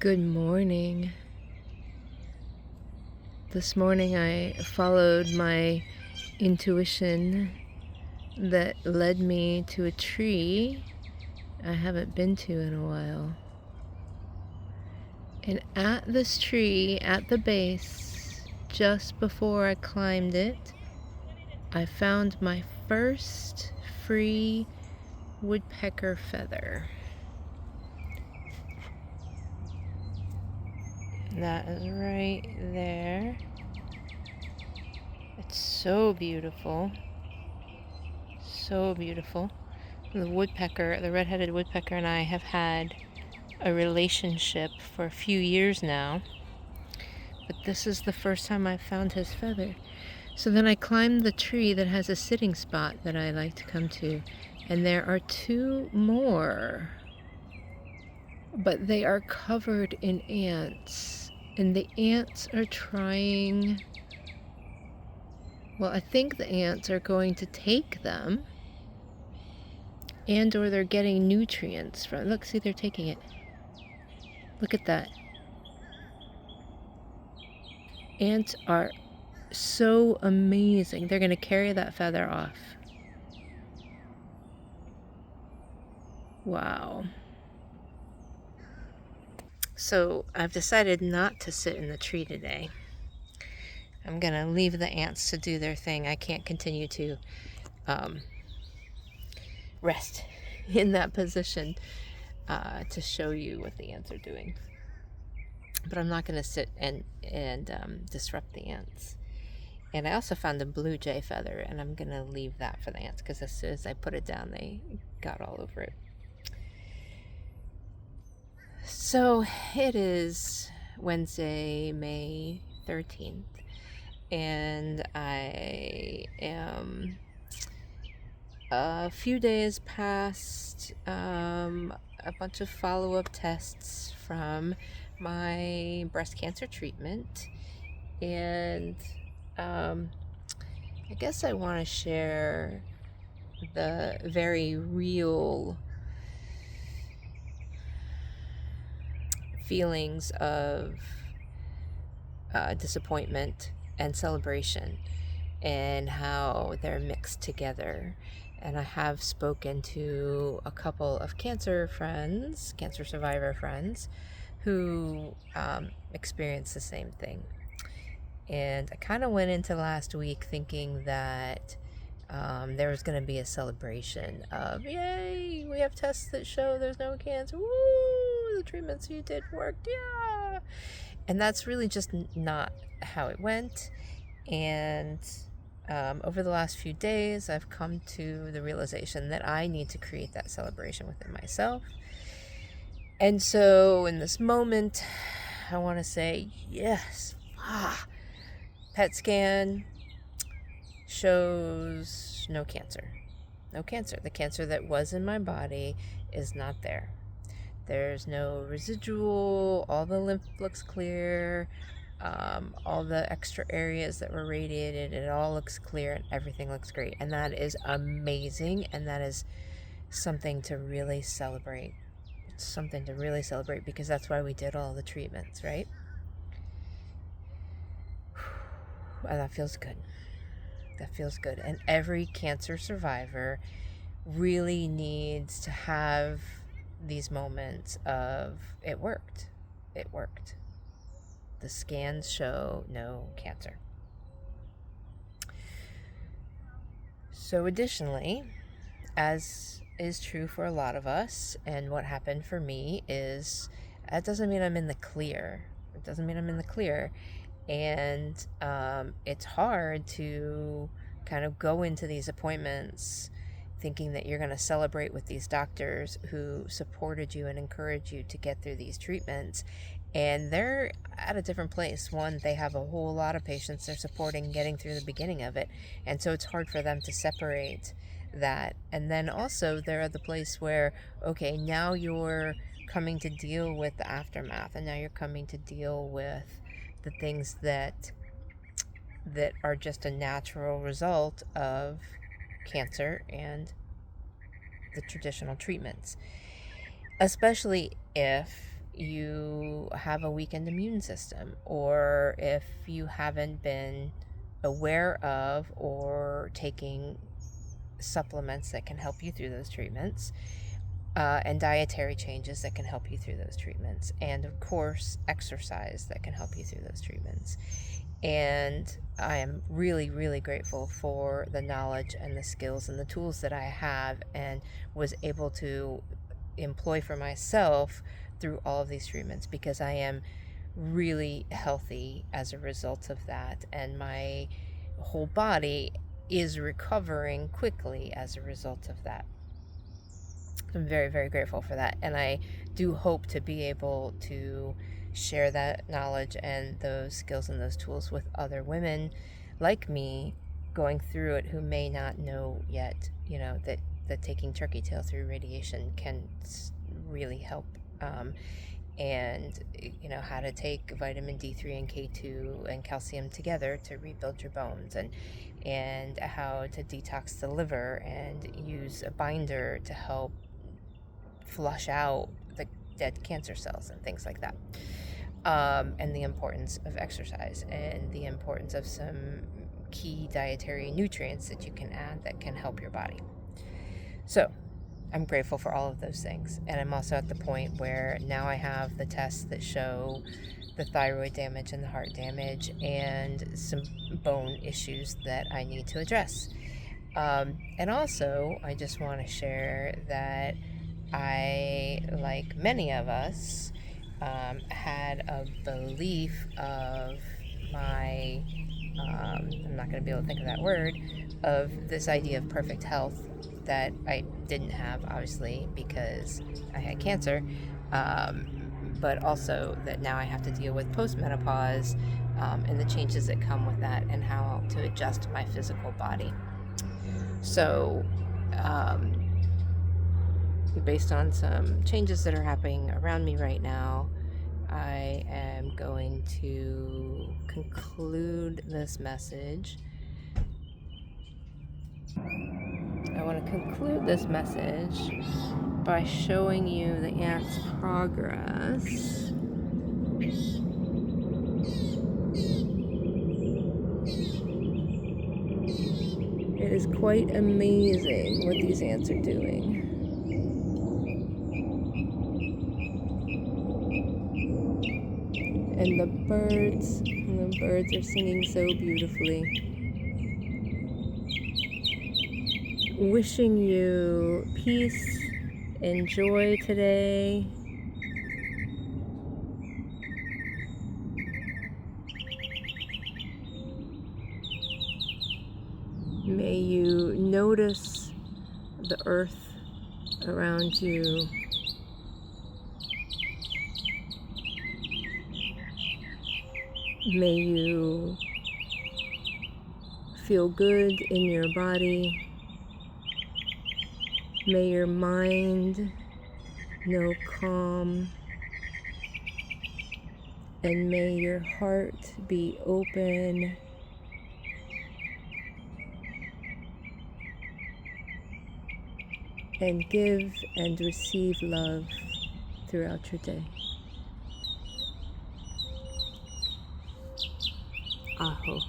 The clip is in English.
Good morning. This morning I followed my intuition that led me to a tree I haven't been to in a while. And at this tree, at the base, just before I climbed it, I found my first free woodpecker feather. That is right there. It's so beautiful. So beautiful. The woodpecker, the red-headed woodpecker, and I have had a relationship for a few years now, but this is the first time I've found his feather. So then I climbed the tree that has a sitting spot that I like to come to, and there are two more, but they are covered in ants, and the ants are trying, well, I think the ants are going to take them, and or they're getting nutrients from, look, see, they're taking it. Look at that. Ants are so amazing. They're going to carry that feather off. Wow. So I've decided not to sit in the tree today. I'm going to leave the ants to do their thing. I can't continue to rest in that position to show you what the ants are doing. But I'm not going to sit and disrupt the ants. And I also found a blue jay feather, and I'm going to leave that for the ants because as soon as I put it down, they got all over it. So it is Wednesday, May 13th, and I am a few days past a bunch of follow-up tests from my breast cancer treatment, and I guess I want to share the very real feelings of disappointment and celebration and how they're mixed together. And I have spoken to a couple of cancer friends, cancer survivor friends, who experienced the same thing. And I kind of went into last week thinking that there was going to be a celebration of, yay, we have tests that show there's no cancer. Woo, the treatments you did worked. Yeah. And that's really just not how it went. And over the last few days, I've come to the realization that I need to create that celebration within myself. And so in this moment, I want to say, yes, PET scan shows no cancer. No cancer. The cancer that was in my body is not there. There's no residual. All the lymph looks clear. All the extra areas that were radiated, it all looks clear and everything looks great. And that is amazing. And that is something to really celebrate. It's something to really celebrate because that's why we did all the treatments, right? And that feels good. That feels good. And every cancer survivor really needs to have these moments of, it worked. It worked. The scans show no cancer. So additionally, as is true for a lot of us, and what happened for me is, that doesn't mean I'm in the clear. It doesn't mean I'm in the clear. And it's hard to kind of go into these appointments thinking that you're going to celebrate with these doctors who supported you and encouraged you to get through these treatments. And they're at a different place. One, they have a whole lot of patients they're supporting getting through the beginning of it. And so it's hard for them to separate that. And then also they're at the place where, okay, now you're coming to deal with the aftermath, and now you're coming to deal with the things that are just a natural result of cancer and the traditional treatments. Especially if you have a weakened immune system, or if you haven't been aware of or taking supplements that can help you through those treatments, and dietary changes that can help you through those treatments, and of course exercise that can help you through those treatments. And I am really, really grateful for the knowledge and the skills and the tools that I have and was able to employ for myself through all of these treatments, because I am really healthy as a result of that, and my whole body is recovering quickly as a result of that. I'm very, very grateful for that, and I do hope to be able to share that knowledge and those skills and those tools with other women like me going through it, who may not know yet, that taking turkey tail through radiation can really help, and how to take vitamin D3 and K2 and calcium together to rebuild your bones, and how to detox the liver and use a binder to help flush out the dead cancer cells and things like that, and the importance of exercise and the importance of some key dietary nutrients that you can add that can help your body. So I'm grateful for all of those things. And I'm also at the point where now I have the tests that show the thyroid damage and the heart damage and some bone issues that I need to address. And also, I just want to share that I, like many of us, had a belief of my, I'm not going to be able to think of that word, of this idea of perfect health that I didn't have, obviously, because I had cancer, but also that now I have to deal with postmenopause, and the changes that come with that, and how to adjust my physical body. So, based on some changes that are happening around me right now, I am going to conclude this message. I want to conclude this message by showing you the ant's progress. It is quite amazing what these ants are doing. And the birds are singing so beautifully. Wishing you peace and joy today. May you notice the earth around you. May you feel good in your body. May your mind know calm. And may your heart be open. And give and receive love throughout your day. Aho.